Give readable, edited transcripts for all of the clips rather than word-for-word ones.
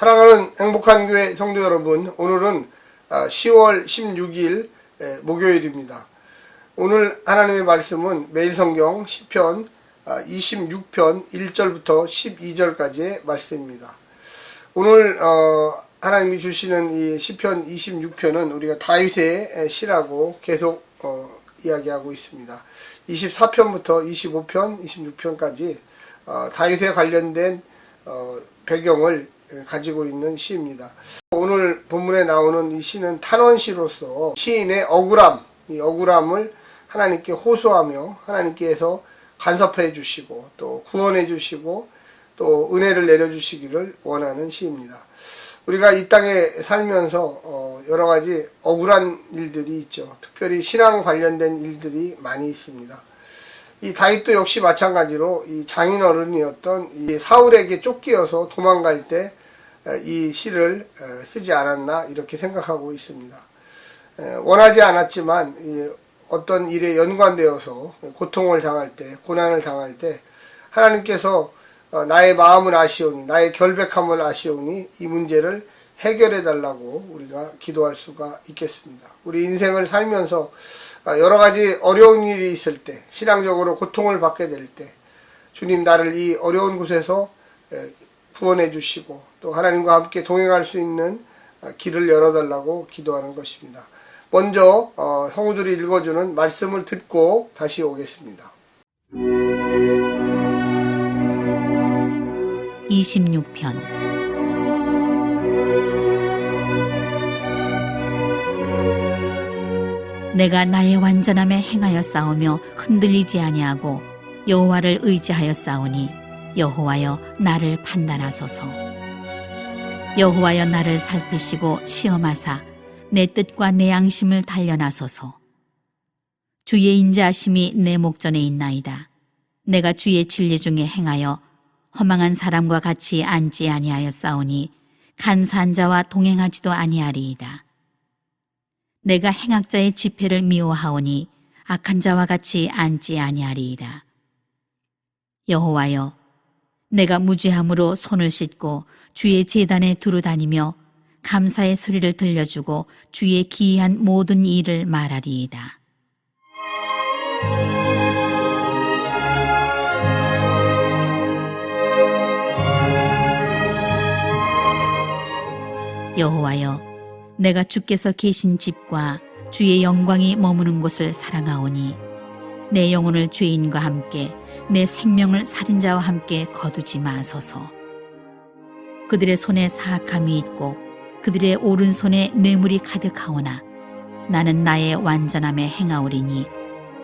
사랑하는 행복한 교회 성도 여러분, 오늘은 10월 16일 목요일입니다. 오늘 하나님의 말씀은 매일 성경 시편 26편 1절부터 12절까지의 말씀입니다. 오늘 하나님이 주시는 이 시편 26편은 우리가 다윗의 시라고 계속 이야기하고 있습니다. 24편부터 25편, 26편까지 다윗에 관련된 배경을 가지고 있는 시입니다. 오늘 본문에 나오는 이 시는 탄원시로서 시인의 억울함, 이 억울함을 하나님께 호소하며 하나님께서 간섭해 주시고 또 구원해 주시고 또 은혜를 내려주시기를 원하는 시입니다. 우리가 이 땅에 살면서 여러 가지 억울한 일들이 있죠. 특별히 신앙 관련된 일들이 많이 있습니다. 이 다윗도 역시 마찬가지로 이 장인어른이었던 이 사울에게 쫓기어서 도망갈 때 이 시를 쓰지 않았나 이렇게 생각하고 있습니다. 원하지 않았지만 어떤 일에 연관되어서 고통을 당할 때, 고난을 당할 때 하나님께서 나의 마음을 아시오니, 나의 결백함을 아시오니 이 문제를 해결해 달라고 우리가 기도할 수가 있겠습니다. 우리 인생을 살면서 여러 가지 어려운 일이 있을 때, 신앙적으로 고통을 받게 될 때 주님 나를 이 어려운 곳에서 구원해 주시고 또 하나님과 함께 동행할 수 있는 길을 열어달라고 기도하는 것입니다. 먼저 성우들이 읽어주는 말씀을 듣고 다시 오겠습니다. 26편 내가 나의 완전함에 행하여 싸우며 흔들리지 아니하고 여호와를 의지하여 싸우니 여호와여 나를 판단하소서. 여호와여 나를 살피시고 시험하사 내 뜻과 내 양심을 단련하소서. 주의 인자하심이 내 목전에 있나이다. 내가 주의 진리 중에 행하여 허망한 사람과 같이 앉지 아니하여 싸우니 간사한 자와 동행하지도 아니하리이다. 내가 행악자의 지폐를 미워하오니 악한 자와 같이 앉지 아니하리이다. 여호와여 내가 무죄함으로 손을 씻고 주의 제단에 두루 다니며 감사의 소리를 들려주고 주의 기이한 모든 일을 말하리이다. 여호와여 내가 주께서 계신 집과 주의 영광이 머무는 곳을 사랑하오니 내 영혼을 죄인과 함께 내 생명을 살인자와 함께 거두지 마소서. 그들의 손에 사악함이 있고 그들의 오른손에 뇌물이 가득하오나 나는 나의 완전함에 행하오리니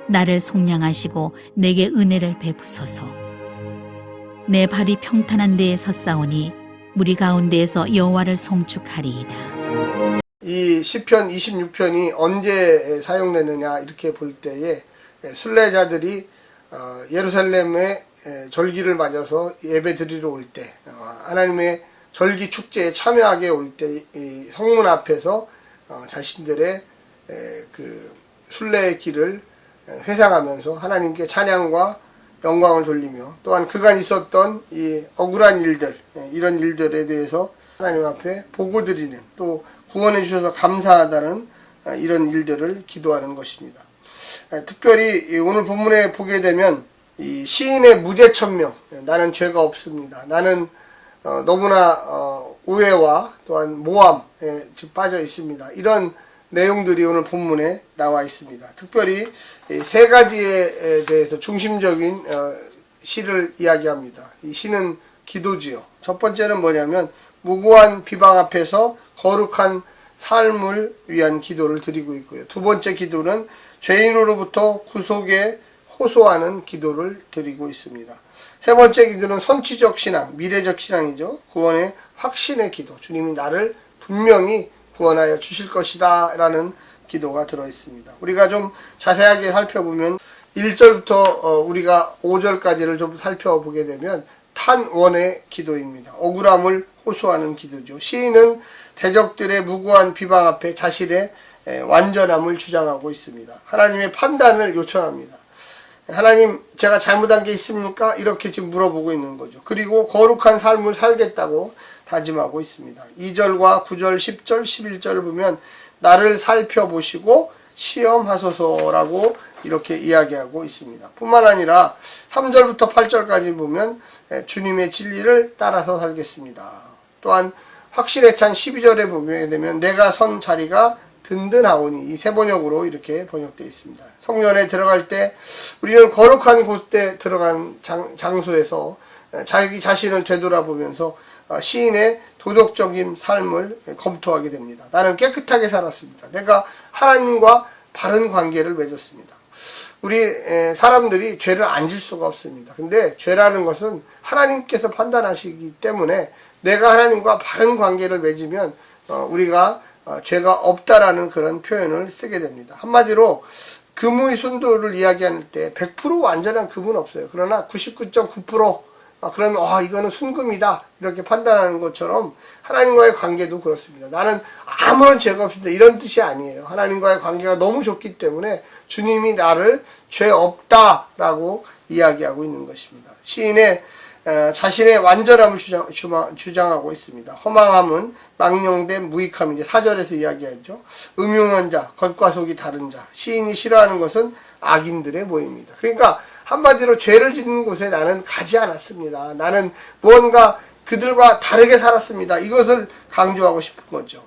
나를 속량하시고 내게 은혜를 베푸소서. 내 발이 평탄한 데에 섰사오니 무리 가운데에서 여호와를 송축하리이다. 이 시편 26편이 언제 사용되느냐 이렇게 볼 때에 순례자들이 예루살렘의 절기를 맞아서 예배 드리러 올 때 하나님의 절기 축제에 참여하게 올 때 성문 앞에서 자신들의 그 순례의 길을 회상하면서 하나님께 찬양과 영광을 돌리며 또한 그간 있었던 이 억울한 일들 이런 일들에 대해서 하나님 앞에 보고드리는 또 구원해 주셔서 감사하다는 이런 일들을 기도하는 것입니다. 특별히 오늘 본문에 보게 되면 이 시인의 무죄천명, 나는 죄가 없습니다. 나는 너무나 오해와 또한 모함에 빠져 있습니다. 이런 내용들이 오늘 본문에 나와 있습니다. 특별히 세 가지에 대해서 중심적인 시를 이야기합니다. 이 시는 기도지요. 첫 번째는 뭐냐면 무고한 비방 앞에서 거룩한 삶을 위한 기도를 드리고 있고요. 두 번째 기도는 죄인으로부터 구속에 호소하는 기도를 드리고 있습니다. 세 번째 기도는 선취적 신앙, 미래적 신앙이죠. 구원의 확신의 기도. 주님이 나를 분명히 구원하여 주실 것이다 라는 기도가 들어있습니다. 우리가 좀 자세하게 살펴보면 1절부터 우리가 5절까지를 좀 살펴보게 되면 탄원의 기도입니다. 억울함을 호소하는 기도죠. 시인은 대적들의 무고한 비방 앞에 자신의 완전함을 주장하고 있습니다. 하나님의 판단을 요청합니다. 하나님, 제가 잘못한 게 있습니까? 이렇게 지금 물어보고 있는 거죠. 그리고 거룩한 삶을 살겠다고 다짐하고 있습니다. 2절과 9절, 10절, 11절 보면 나를 살펴보시고 시험하소서라고 이렇게 이야기하고 있습니다. 뿐만 아니라 3절부터 8절까지 보면 주님의 진리를 따라서 살겠습니다. 또한 확신에 찬 12절에 보게 되면 내가 선 자리가 든든하오니, 이 세 번역으로 이렇게 번역되어 있습니다. 성전에 들어갈 때 우리는 거룩한 곳에 들어간 장소에서 자기 자신을 되돌아보면서 시인의 도덕적인 삶을 검토하게 됩니다. 나는 깨끗하게 살았습니다. 내가 하나님과 바른 관계를 맺었습니다. 우리 사람들이 죄를 안 질 수가 없습니다. 근데 죄라는 것은 하나님께서 판단하시기 때문에 내가 하나님과 바른 관계를 맺으면 우리가 죄가 없다라는 그런 표현을 쓰게 됩니다. 한마디로 금의 순도를 이야기할 때 100% 완전한 금은 없어요. 그러나 99.9% 그러면 이거는 순금이다 이렇게 판단하는 것처럼 하나님과의 관계도 그렇습니다. 나는 아무런 죄가 없습니다 이런 뜻이 아니에요. 하나님과의 관계가 너무 좋기 때문에 주님이 나를 죄 없다라고 이야기하고 있는 것입니다. 시인의 자신의 완전함을 주장하고 있습니다. 허망함은 망령된 무익함인데 4절에서 이야기하죠. 음흉한 자, 겉과 속이 다른 자. 시인이 싫어하는 것은 악인들의 모임입니다. 그러니까 한마디로 죄를 짓는 곳에 나는 가지 않았습니다. 나는 무언가 그들과 다르게 살았습니다. 이것을 강조하고 싶은 거죠.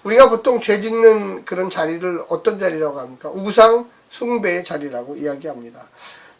우리가 보통 죄 짓는 그런 자리를 어떤 자리라고 합니까? 우상 숭배의 자리라고 이야기합니다.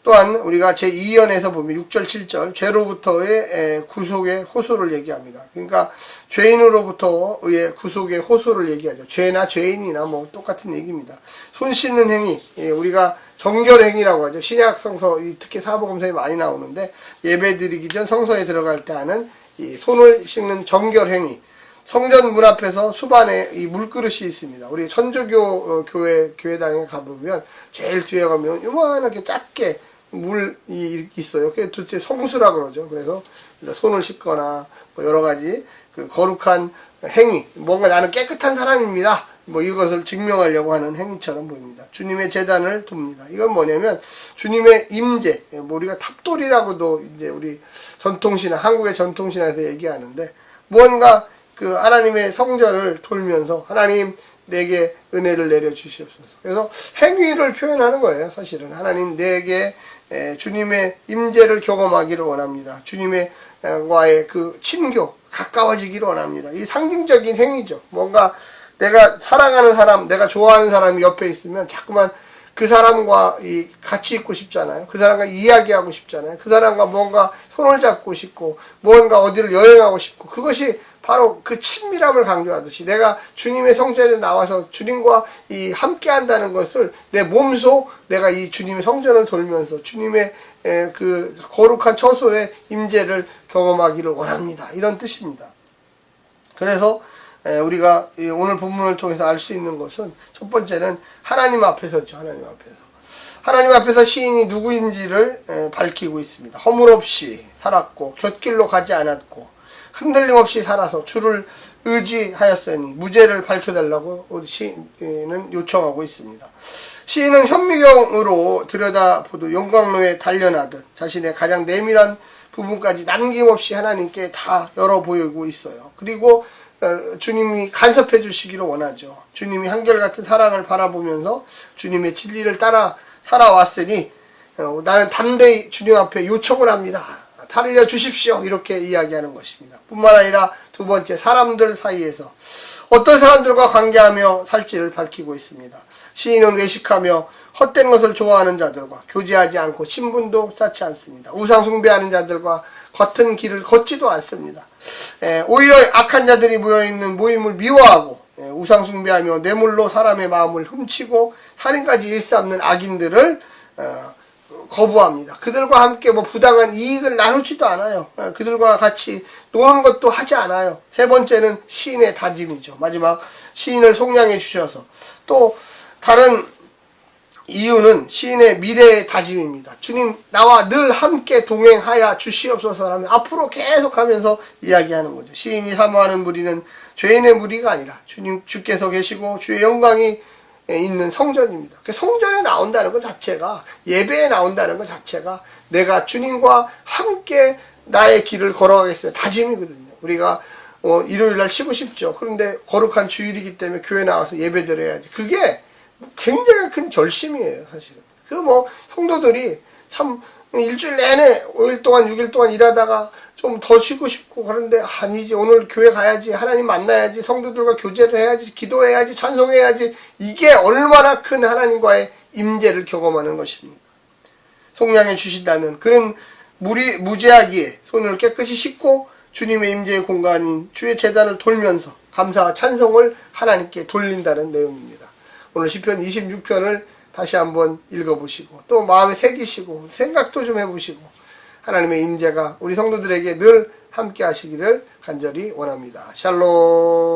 또한 우리가 제2연에서 보면 6절, 7절 죄로부터의 구속의 호소를 얘기합니다. 그러니까 죄인으로부터의 구속의 호소를 얘기하죠. 죄나 죄인이나 뭐 똑같은 얘기입니다. 손 씻는 행위, 우리가 정결행위라고 하죠. 신약 성서, 특히 사복음서에 많이 나오는데 예배 드리기 전 성서에 들어갈 때 하는 이 손을 씻는 정결행위. 성전 문 앞에서 수반에 이 물그릇이 있습니다. 우리 천주교 교회당에 가보면 제일 뒤에 가면 요만하게 작게 물이 있어요. 그게 도대체 성수라 그러죠. 그래서 손을 씻거나 뭐 여러 가지 그 거룩한 행위, 뭔가 나는 깨끗한 사람입니다. 뭐 이것을 증명하려고 하는 행위처럼 보입니다. 주님의 제단을 돕니다. 이건 뭐냐면 주님의 임재, 뭐 우리가 탑돌이라고도 이제 우리 전통신화, 한국의 전통신화에서 얘기하는데 무언가 그 하나님의 성전을 돌면서 하나님 내게 은혜를 내려 주시옵소서. 그래서 행위를 표현하는 거예요. 사실은 하나님 내게 주님의 임재를 경험하기를 원합니다. 주님의 과의 그 친교 가까워지기를 원합니다. 이 상징적인 행위죠. 뭔가 내가 사랑하는 사람, 내가 좋아하는 사람이 옆에 있으면 자꾸만 그 사람과 같이 있고 싶잖아요. 그 사람과 이야기하고 싶잖아요. 그 사람과 뭔가 손을 잡고 싶고 뭔가 어디를 여행하고 싶고 그것이 바로 그 친밀함을 강조하듯이 내가 주님의 성전에 나와서 주님과 함께 한다는 것을 내 몸소 내가 이 주님의 성전을 돌면서 주님의 그 거룩한 처소의 임재를 경험하기를 원합니다. 이런 뜻입니다. 그래서 우리가 오늘 본문을 통해서 알 수 있는 것은 첫 번째는 하나님 앞에서죠. 하나님 앞에서. 하나님 앞에서 시인이 누구인지를 밝히고 있습니다. 허물없이 살았고 곁길로 가지 않았고 흔들림 없이 살아서 주를 의지하였으니 무죄를 밝혀달라고 우리 시인은 요청하고 있습니다. 시인은 현미경으로 들여다보도 영광로에 단련하듯 자신의 가장 내밀한 부분까지 남김없이 하나님께 다 열어 보이고 있어요. 그리고 주님이 간섭해 주시기를 원하죠. 주님이 한결같은 사랑을 바라보면서 주님의 진리를 따라 살아왔으니 나는 담대히 주님 앞에 요청을 합니다. 살려주십시오. 이렇게 이야기하는 것입니다. 뿐만 아니라 두 번째, 사람들 사이에서 어떤 사람들과 관계하며 살지를 밝히고 있습니다. 시인은 외식하며 헛된 것을 좋아하는 자들과 교제하지 않고 친분도 쌓지 않습니다. 우상 숭배하는 자들과 같은 길을 걷지도 않습니다. 오히려 악한 자들이 모여있는 모임을 미워하고 우상 숭배하며 뇌물로 사람의 마음을 훔치고 살인까지 일삼는 악인들을 거부합니다. 그들과 함께 뭐 부당한 이익을 나누지도 않아요. 그들과 같이 노는 것도 하지 않아요. 세 번째는 시인의 다짐이죠. 마지막 시인을 속량해 주셔서 또 다른 이유는 시인의 미래의 다짐입니다. 주님 나와 늘 함께 동행하여 주시옵소서 하면 앞으로 계속하면서 이야기하는 거죠. 시인이 사모하는 무리는 죄인의 무리가 아니라 주께서 계시고 주의 영광이 있는 성전입니다. 성전에 나온다는 것 자체가, 예배에 나온다는 것 자체가 내가 주님과 함께 나의 길을 걸어가겠습니다. 다짐이거든요. 우리가 일요일날 쉬고 싶죠. 그런데 거룩한 주일이기 때문에 교회 나와서 예배드려야지. 그게 굉장히 큰 결심이에요, 사실은. 성도들이 참 일주일 내내 5일 동안 6일 동안 일하다가 좀 더 쉬고 싶고 그런데 아니지, 오늘 교회 가야지, 하나님 만나야지, 성도들과 교제를 해야지, 기도해야지, 찬송해야지. 이게 얼마나 큰 하나님과의 임재를 경험하는 것입니까? 속량해 주신다는 그런 무제하기에 손을 깨끗이 씻고 주님의 임재의 공간인 주의 제단을 돌면서 감사와 찬송을 하나님께 돌린다는 내용입니다. 오늘 시편 26편을 다시 한번 읽어보시고 또 마음에 새기시고 생각도 좀 해보시고 하나님의 임재가 우리 성도들에게 늘 함께 하시기를 간절히 원합니다. 샬롬.